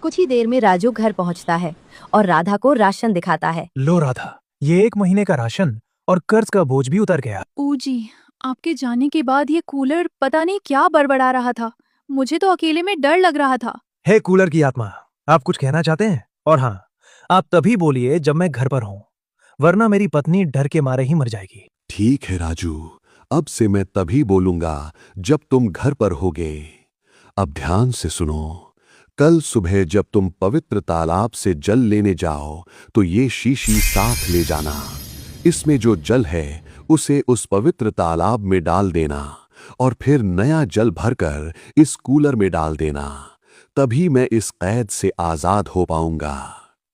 कुछ ही देर में राजू घर पहुंचता है और राधा को राशन दिखाता है। लो राधा, ये 1 महीने का राशन और कर्ज का बोझ भी उतर गया। जी, आपके जाने के बाद ये कूलर पता नहीं क्या बड़बड़ा रहा था। मुझे तो अकेले में डर लग रहा था। हे कूलर की आत्मा, आप कुछ कहना चाहते हैं? और हाँ, आप तभी बोलिए जब मैं घर पर हूँ, वरना मेरी पत्नी डर के मारे ही मर जाएगी। ठीक है राजू, अब से मैं तभी बोलूंगा जब तुम घर पर होगे। अब ध्यान से सुनो। कल सुबह जब तुम पवित्र तालाब से जल लेने जाओ तो ये शीशी साथ ले जाना। इसमें जो जल है उसे उस पवित्र तालाब में डाल देना और फिर नया जल भरकर इस कूलर में डाल देना। तभी मैं इस कैद से आजाद हो पाऊंगा।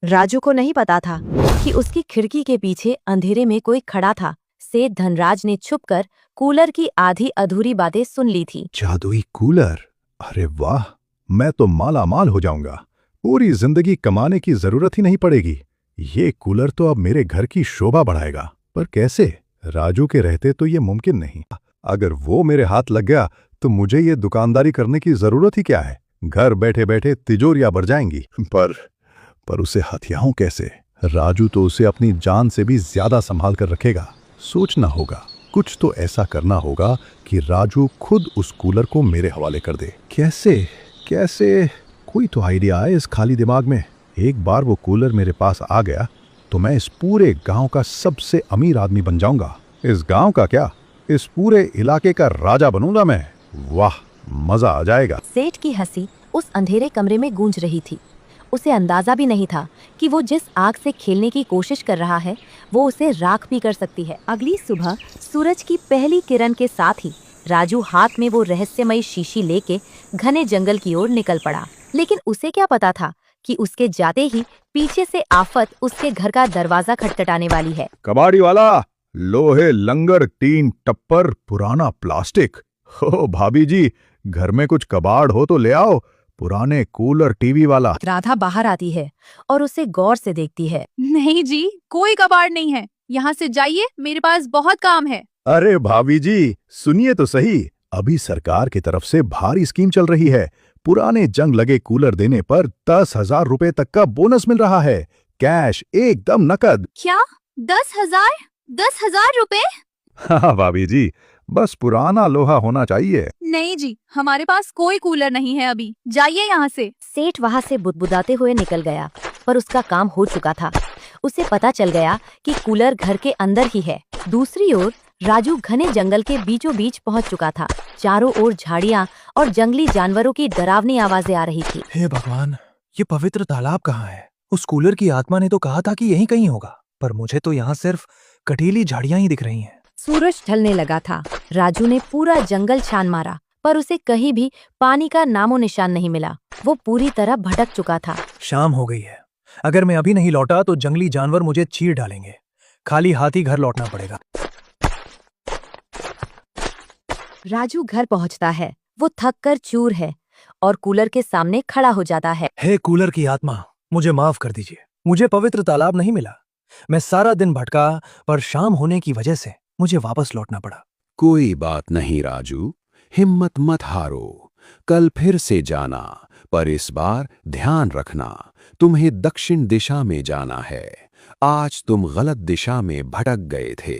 राजू को नहीं पता था कि उसकी खिड़की के पीछे अंधेरे में कोई खड़ा था। सेठ धनराज ने छुपकर कूलर की आधी अधूरी बातें सुन ली थी। जादुई कूलर, अरे वाह, मैं तो माला माल हो जाऊंगा। पूरी जिंदगी कमाने की जरूरत ही नहीं पड़ेगी। ये कूलर तो अब मेरे घर की शोभा बढ़ाएगा। पर कैसे? राजू के रहते तो ये मुमकिन नहीं। अगर वो मेरे हाथ लग गया तो मुझे ये दुकानदारी करने की जरूरत ही क्या है। घर बैठे बैठे तिजोरियां भर जाएंगी। पर उसे हथियाऊं कैसे? राजू तो उसे अपनी जान से भी ज्यादा संभाल कर रखेगा। सोचना होगा, कुछ तो ऐसा करना होगा कि राजू खुद उस कूलर को मेरे हवाले कर दे। कैसे? कोई तो आइडिया आए इस खाली दिमाग में। एक बार वो कूलर मेरे पास आ गया तो मैं इस पूरे गांव का सबसे अमीर आदमी बन जाऊंगा। इस गांव का क्या, इस पूरे इलाके का राजा बनूंगा मैं। वाह, मजा आ जाएगा। सेठ की हंसी उस अंधेरे कमरे में गूंज रही थी। उसे अंदाजा भी नहीं था कि वो जिस आग से खेलने की कोशिश कर रहा है वो उसे राख भी कर सकती है। अगली सुबह सूरज की पहली किरण के साथ ही राजू हाथ में वो रहस्यमयी शीशी लेके घने जंगल की ओर निकल पड़ा। लेकिन उसे क्या पता था कि उसके जाते ही पीछे से आफत उसके घर का दरवाजा खटखटाने वाली है। कबाड़ी वाला, लोहे, लंगर, टीन, टप्पर, पुराना प्लास्टिक। हो भाभी जी, घर में कुछ कबाड़ हो तो ले आओ। पुराने कूलर, टीवी वाला। राधा बाहर आती है और उसे गौर से देखती है। नहीं जी, कोई कबाड़ नहीं है। यहाँ से जाइए, मेरे पास बहुत काम है। अरे भाभी जी, सुनिए तो सही। अभी सरकार की तरफ से भारी स्कीम चल रही है। पुराने जंग लगे कूलर देने पर 10,000 रुपए तक का बोनस मिल रहा है। कैश, एकदम नकद। क्या? 10,000? 10,000 रुपए? हाँ भाभी जी, बस पुराना लोहा होना चाहिए। नहीं जी, हमारे पास कोई कूलर नहीं है अभी। जाइए यहाँ से। सेठ वहाँ से बुदबुदाते हुए निकल गया, पर उसका काम हो चुका था। उसे पता चल गया कि कूलर घर के अंदर ही है। दूसरी ओर राजू घने जंगल के बीचों बीच पहुँच चुका था। चारों ओर झाड़ियाँ और जंगली जानवरों की डरावनी आवाजें आ रही थी। हे भगवान, ये पवित्र तालाब कहाँ है? उस कूलर की आत्मा ने तो कहा था कि यहीं कहीं होगा, पर मुझे तो यहाँ सिर्फ कटीली झाड़ियां ही दिख रही हैं। सूरज ढलने लगा था। राजू ने पूरा जंगल छान मारा, पर उसे कहीं भी पानी का नामो निशान नहीं मिला। वो पूरी तरह भटक चुका था। शाम हो गई है। अगर मैं अभी नहीं लौटा तो जंगली जानवर मुझे चीर डालेंगे। खाली हाथ ही घर लौटना पड़ेगा। राजू घर पहुंचता है। वो थक कर चूर है और कूलर के सामने खड़ा हो जाता है। हे कूलर की आत्मा, मुझे माफ कर दीजिए। मुझे पवित्र तालाब नहीं मिला। मैं सारा दिन भटका, पर शाम होने की वजह से मुझे वापस लौटना पड़ा। कोई बात नहीं राजू, हिम्मत मत हारो। कल फिर से जाना, पर इस बार ध्यान रखना, तुम्हें दक्षिण दिशा में जाना है। आज तुम गलत दिशा में भटक गए थे।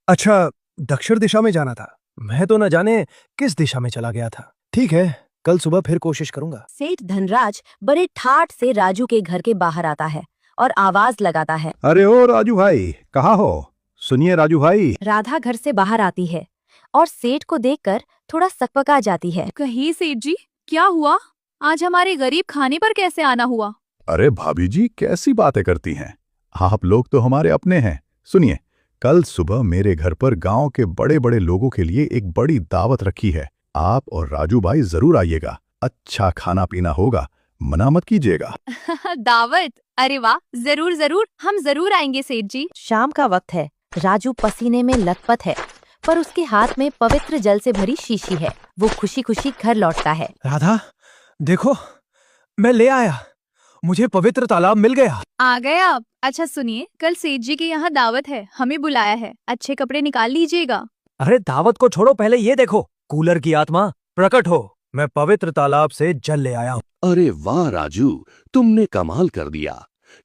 अच्छा, दक्षिण दिशा में जाना था। मैं तो न जाने किस दिशा में चला गया था। ठीक है, कल सुबह फिर कोशिश करूंगा। सेठ धनराज बड़े ठाठ से राजू के घर के बाहर आता है और आवाज लगाता है। अरे ओ राजू भाई, कहाँ हो? सुनिए राजू भाई। राधा घर से बाहर आती है और सेठ को देखकर थोड़ा सकपका जाती है। कहिए सेठ जी, क्या हुआ? आज हमारे गरीब खाने पर कैसे आना हुआ? अरे भाभी जी, कैसी बातें करती हैं? आप लोग तो हमारे अपने हैं। सुनिए, कल सुबह मेरे घर पर गांव के बड़े बड़े लोगों के लिए एक बड़ी दावत रखी है। आप और राजू भाई जरूर आइएगा। अच्छा खाना पीना होगा, मना मत कीजिएगा। दावत? अरे वाह, जरूर जरूर, हम जरूर आएंगे सेठ जी। शाम का वक्त है। राजू पसीने में लथपथ है, पर उसके हाथ में पवित्र जल से भरी शीशी है। वो खुशी खुशी घर लौटता है। राधा, देखो, मैं ले आया। मुझे पवित्र तालाब मिल गया। आ गए आप? अच्छा सुनिए, कल सेठ जी के यहाँ दावत है, हमें बुलाया है। अच्छे कपड़े निकाल लीजिएगा। अरे दावत को छोड़ो, पहले ये देखो। कूलर की आत्मा प्रकट हो। मैं पवित्र तालाब से जल ले आया हूँ। अरे वाह राजू, तुमने कमाल कर दिया।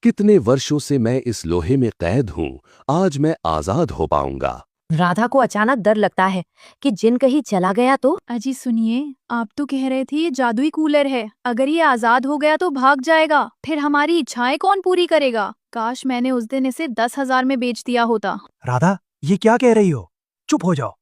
कितने वर्षों से मैं इस लोहे में कैद हूँ, आज मैं आजाद हो पाऊंगा। राधा को अचानक डर लगता है कि जिन कहीं चला गया तो। अजी सुनिए, आप तो कह रहे थे ये जादुई कूलर है, अगर ये आजाद हो गया तो भाग जाएगा, फिर हमारी इच्छाएं कौन पूरी करेगा? काश मैंने उस दिन इसे 10,000 में बेच दिया होता। राधा, ये क्या कह रही हो? चुप हो जाओ।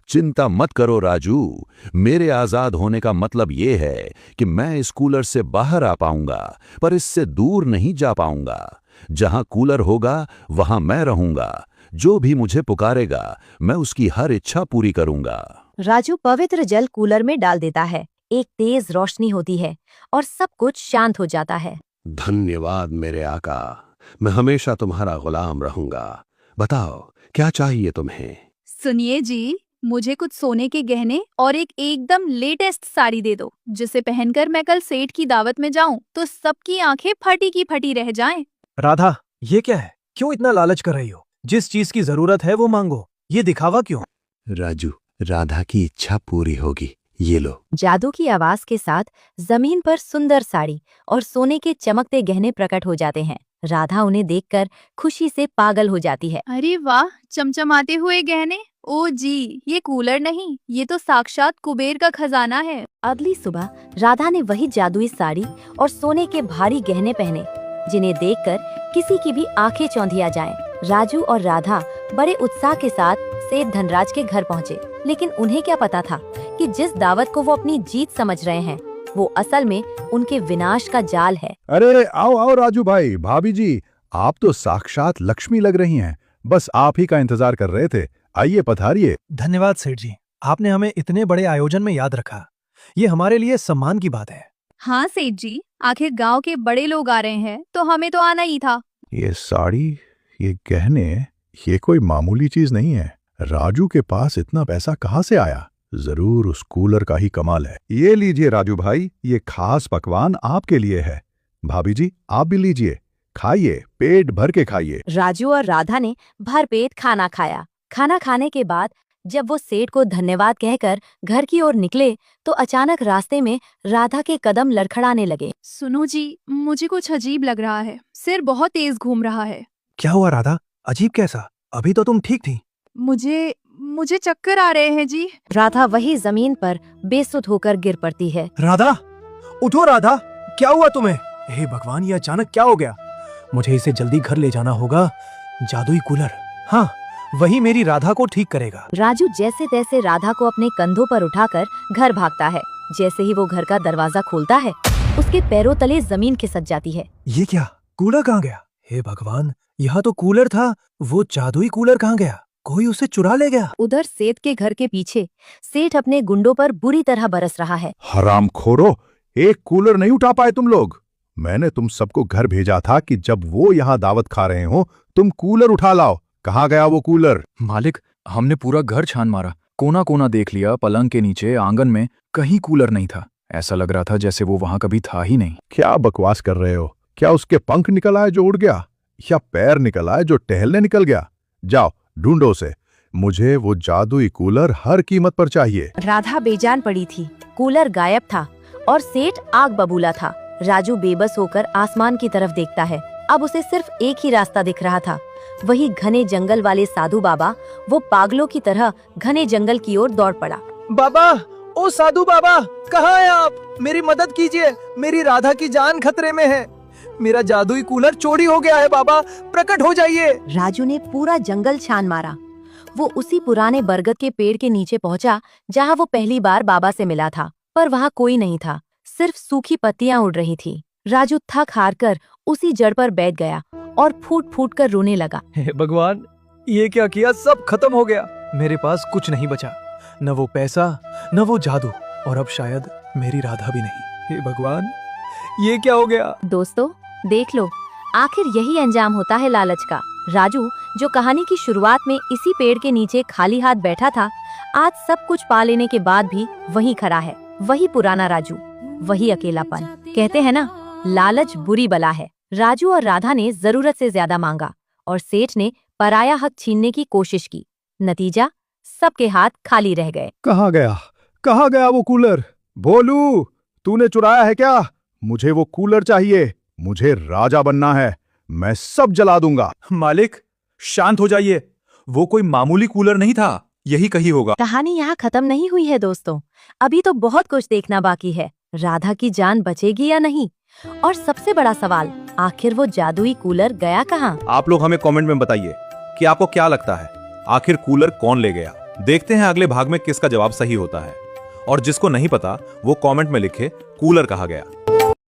चिंता मत करो राजू, मेरे आजाद होने का मतलब ये है कि मैं इस कूलर से बाहर आ पाऊंगा, पर इससे दूर नहीं जा पाऊंगा। जहां कूलर होगा वहां मैं रहूंगा। जो भी मुझे पुकारेगा मैं उसकी हर इच्छा पूरी करूंगा। राजू पवित्र जल कूलर में डाल देता है, एक तेज रोशनी होती है और सब कुछ शांत हो जाता है। धन्यवाद मेरे आका, मैं हमेशा तुम्हारा गुलाम रहूंगा। बताओ क्या चाहिए तुम्हें? सुनिए जी, मुझे कुछ सोने के गहने और एक एकदम लेटेस्ट साड़ी दे दो, जिसे पहनकर मैं कल सेठ की दावत में जाऊं तो सबकी आंखें फटी की फटी रह जाएं। राधा, ये क्या है? क्यों इतना लालच कर रही हो? जिस चीज की जरूरत है वो मांगो, ये दिखावा क्यों? राजू, राधा की इच्छा पूरी होगी, ये लो। जादू की आवाज के साथ जमीन पर सुंदर साड़ी और सोने के चमकते गहने प्रकट हो जाते हैं। राधा उन्हें देखकर खुशी से पागल हो जाती है। अरे वाह, चमचमाते हुए गहने! ओ जी, ये कूलर नहीं, ये तो साक्षात कुबेर का खजाना है। अगली सुबह राधा ने वही जादुई साड़ी और सोने के भारी गहने पहने, जिन्हें देखकर किसी की भी आंखें चौंधिया जाएं। राजू और राधा बड़े उत्साह के साथ सेठ धनराज के घर पहुँचे, लेकिन उन्हें क्या पता था कि जिस दावत को वो अपनी जीत समझ रहे हैं वो असल में उनके विनाश का जाल है। अरे आओ आओ राजू भाई, भाभी जी, आप तो साक्षात लक्ष्मी लग रही हैं। बस आप ही का इंतजार कर रहे थे, आइए पधारिए। धन्यवाद सेठ जी, आपने हमें इतने बड़े आयोजन में याद रखा। ये हमारे लिए सम्मान की बात है। हाँ सेठ जी, आखिर गांव के बड़े लोग आ रहे हैं तो हमें तो आना ही था। ये साड़ी, ये गहने, ये कोई मामूली चीज नहीं है। राजू के पास इतना पैसा कहाँ से आया? जरूर उस कूलर का ही कमाल है। ये लीजिए राजू भाई, ये खास पकवान आपके लिए है। भाभी जी आप भी लीजिए, खाइए, पेट भर के खाइए। राजू और राधा ने भरपेट खाना खाया। खाना खाने के बाद जब वो सेठ को धन्यवाद कहकर घर की ओर निकले तो अचानक रास्ते में राधा के कदम लड़खड़ाने लगे। सुनो जी, मुझे कुछ अजीब लग रहा है, सिर बहुत तेज घूम रहा है। क्या हुआ राधा? अजीब कैसा? अभी तो तुम ठीक थी। मुझे चक्कर आ रहे हैं जी। राधा वही जमीन पर बेसुध होकर गिर पड़ती है। राधा, उठो राधा, क्या हुआ तुम्हें? हे भगवान, ये अचानक क्या हो गया? मुझे इसे जल्दी घर ले जाना होगा। जादुई कूलर, हाँ वही मेरी राधा को ठीक करेगा। राजू जैसे तैसे राधा को अपने कंधों पर उठाकर घर भागता है। जैसे ही वो घर का दरवाजा खोलता है उसके पैरों तले जमीन खिसक जाती है। ये क्या? कूलर कहाँ गया? हे भगवान, यहाँ तो कूलर था, वो जादुई कूलर कहाँ गया? कोई उसे चुरा ले गया। उधर सेठ के घर के पीछे सेठ अपने गुंडों पर बुरी तरह बरस रहा है। हरामखोरो, एक कूलर नहीं उठा पाए तुम लोग। मैंने तुम सबको घर भेजा था कि जब वो यहाँ दावत खा रहे हो तुम कूलर उठा लाओ। कहाँ गया वो कूलर? मालिक, हमने पूरा घर छान मारा, कोना कोना देख लिया, पलंग के नीचे, आंगन में, कहीं कूलर नहीं था। ऐसा लग रहा था जैसे वो वहां कभी था ही नहीं। क्या बकवास कर रहे हो? क्या उसके पंख निकल आए जो उड़ गया, या पैर निकल आए जो टहलने निकल गया? जाओ ढूंढो उसे, मुझे वो जादुई कूलर हर कीमत पर चाहिए। राधा बेजान पड़ी थी, कूलर गायब था और सेठ आग बबूला था। राजू बेबस होकर आसमान की तरफ देखता है। अब उसे सिर्फ एक ही रास्ता दिख रहा था, वही घने जंगल वाले साधु बाबा। वो पागलों की तरह घने जंगल की ओर दौड़ पड़ा। बाबा, ओ साधु बाबा, कहाँ हैं आप? मेरी मदद कीजिए, मेरी राधा की जान खतरे में है। मेरा जादुई कूलर चोरी हो गया है बाबा, प्रकट हो जाइए। राजू ने पूरा जंगल छान मारा। वो उसी पुराने बरगद के पेड़ के नीचे पहुंचा जहां वो पहली बार बाबा से मिला था, पर वहां कोई नहीं था, सिर्फ सूखी पत्तियां उड़ रही थी। राजू थक हार कर उसी जड़ पर बैठ गया और फूट फूट कर रोने लगा। हे भगवान, ये क्या किया? सब खत्म हो गया। मेरे पास कुछ नहीं बचा, न वो पैसा, न वो जादू, और अब शायद मेरी राधा भी नहीं। हे भगवान, ये क्या हो गया? दोस्तों देख लो, आखिर यही अंजाम होता है लालच का। राजू, जो कहानी की शुरुआत में इसी पेड़ के नीचे खाली हाथ बैठा था, आज सब कुछ पा लेने के बाद भी वहीं खड़ा है। वही पुराना राजू, वही अकेलापन। कहते हैं ना, लालच बुरी बला है। राजू और राधा ने जरूरत से ज्यादा मांगा और सेठ ने पराया हक छीनने की कोशिश की। नतीजा, सबके हाथ खाली रह गए। कहाँ गया वो कूलर? भोलू, तूने चुराया है क्या? मुझे वो कूलर चाहिए। मुझे राजा बनना है। मैं सब जला दूंगा। मालिक, शांत हो जाइए। वो कोई मामूली कूलर नहीं था, यही कहीं होगा। कहानी यहाँ खत्म नहीं हुई है दोस्तों, अभी तो बहुत कुछ देखना बाकी है। राधा की जान बचेगी या नहीं, और सबसे बड़ा सवाल, आखिर वो जादुई कूलर गया कहाँ? आप लोग हमें कमेंट में बताइए कि आपको क्या लगता है, आखिर कूलर कौन ले गया। देखते हैं अगले भाग में किसका जवाब सही होता है, और जिसको नहीं पता वो कमेंट में लिखे कूलर कहा गया।